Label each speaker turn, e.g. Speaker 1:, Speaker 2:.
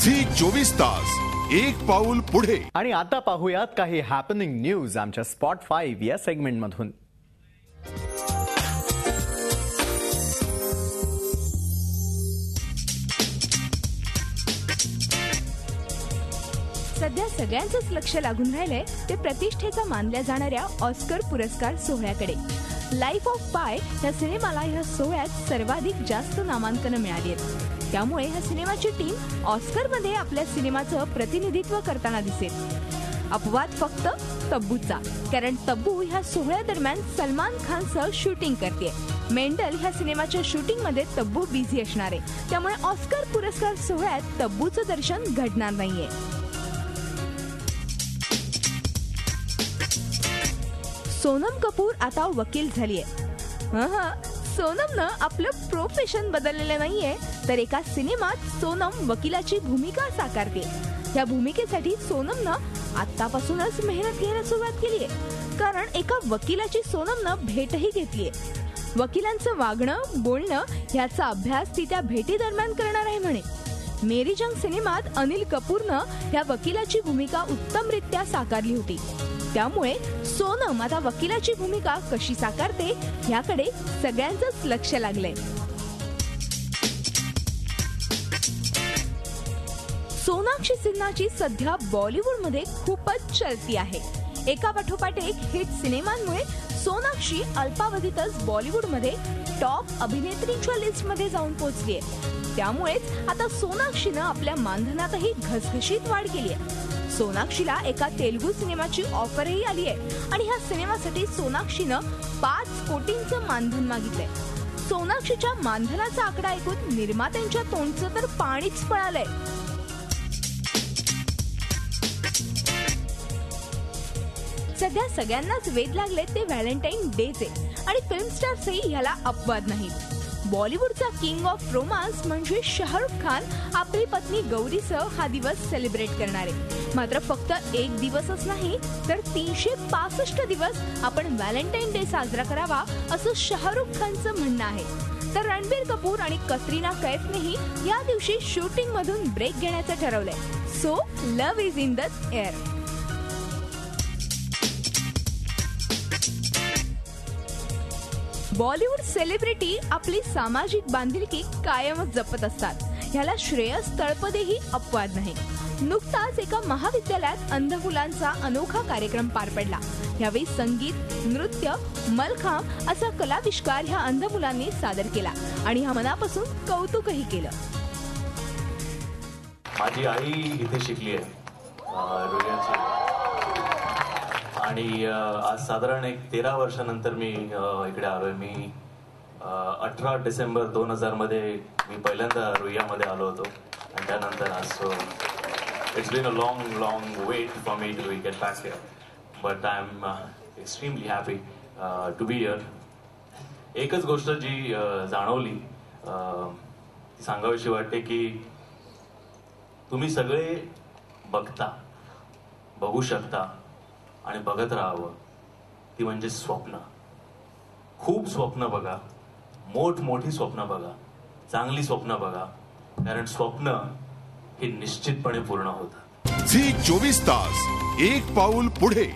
Speaker 1: Zee 24 तास एक पाऊल पुढे.
Speaker 2: आणि आता पाहूयात काही हॅपनिंग न्यूज आमच्या स्पॉट 5 या सेगमेंट मधून.
Speaker 3: सध्या सगळ्यांचंच लक्ष लागून राहिलंय ते प्रतिष्ठेचा मानल्या जाणाऱ्या ऑस्कर पुरस्कार सोहळ्याकडे. लाईफ ऑफ पाय या सिनेमाला या सोहळ्यात सर्वाधिक जास्त नामांकनं मिळाली आहेत. त्यामुळे या सिनेमाची टीम ऑस्करमध्ये आपल्या सिनेमाचं प्रतिनिधित्व करताना दिसेल. अपवाद फक्त तब्बूचा, कारण तब्बू ह्या सोहळ्यादरम्यान सलमान खानसह शूटिंग करते. मेंडल ह्या सिनेमाच्या शूटिंगमध्ये तब्बू बिझी असणार आहे, त्यामुळे ऑस्कर पुरस्कार सोहळ्यात तब्बूचं दर्शन घडणार नाहीये. सोनम कपूर आता वकील झालीये. सोनमनं आपलं प्रोफेशन बदललेलं नाहीये, तर एका सिनेमात सोनम वकिलाची भूमिका साकारते. या भूमिकेसाठी सोनमनं आतापासूनच मेहनत घ्यायला सुरुवात केलीये, कारण एका वकिलाची सोनमनं भेटही घेतलीये. वकिलांचं वागणं बोलणं याचा अभ्यास ती त्या भेटी दरम्यान करणार आहे म्हणे. मेरी जंग सिनेमात अनिल कपूरनं या वकिलाची भूमिका उत्तमरित्या साकारली होती. त्यामुळे सोनम आता वकिलाची भूमिका कशी साकारते याकडे सगळ्यांचंच लक्ष लागलंय. सोनाक्षी सिन्हाची सध्या बॉलिवूडमध्ये खूपच चलती आहे. एका पाठोपाठ एक हिट सिनेमांमुळे सोनाक्षी अल्पावधीतच बॉलिवूडमध्ये टॉप अभिनेत्रींच्या लिस्टमध्ये जाऊन पोहोचली आहे. त्यामुळेच आता सोनाक्षीनं आपल्या मानधनातही घसघशीत वाढ केली आहे. सोनाक्षीला एका तेलुगू सिनेमाची ऑफरही आली आहे आणि ह्या सिनेमासाठी सोनाक्षीनं 5 कोटींचं मानधन मागितलंय. सोनाक्षीच्या मानधनाचा आकडा ऐकून निर्मात्यांच्या तोंडचं तर पाणीच पळालंय. सध्या सगळ्यांनाच वेध लागले ते व्हॅलेंटाईन डेचे, आणि फिल्म स्टार्सही ह्याला अपवाद नाहीत. बॉलिवूडचा किंग ऑफ रोमांस म्हणजे शाहरुख खान आपली पत्नी गौरीसह हा दिवस सेलिब्रेट करणार आहे. मात्र फक्त एक दिवसच नाही, तर 365 दिवस आपण व्हॅलेंटाईन डे साजरा करावा असं शाहरुख खानचं म्हणणं आहे. तर रणबीर कपूर आणि कतरिना कैफनेही या दिवशी शूटिंग मधून ब्रेक घेण्याचं ठरवलंय. So love is in the air. Bollywood celebrity आपली सामाजिक बांधिलकी कायमच जपत असतात. ह्याला श्रेयस तळपदेही अपवाद नाही. नुकताच एका महाविद्यालयात अंध मुलांचा अनोखा कार्यक्रम पार पडला. यावेळी संगीत, नृत्य, मलखांब असा कलाविष्कार ह्या अंध मुलांनी सादर केला आणि ह्या मनापासून कौतुकही केलं.
Speaker 4: माझी आई इथे शिकली आहे आणि आज साधारण एक 13 वर्षानंतर मी इकडे आलोय. मी 18 डिसेंबर 2000 मध्ये मी पहिल्यांदा रुईयामध्ये आलो होतो आणि त्यानंतर आज so it's been a long wait for me to get back here, but I am extremely happy to be here. एकच गोष्ट जी जाणवली ती सांगावीशी वाटते की तुम्ही सगळे बघू शकता आणि बघत राहावं, ती म्हणजे स्वप्न. खूप स्वप्न बघा, मोठी स्वप्न बघा, चांगली स्वप्न बघा, कारण स्वप्न हे निश्चितपणे पूर्ण होतं.
Speaker 1: झी 24 तास एक पाऊल पुढे.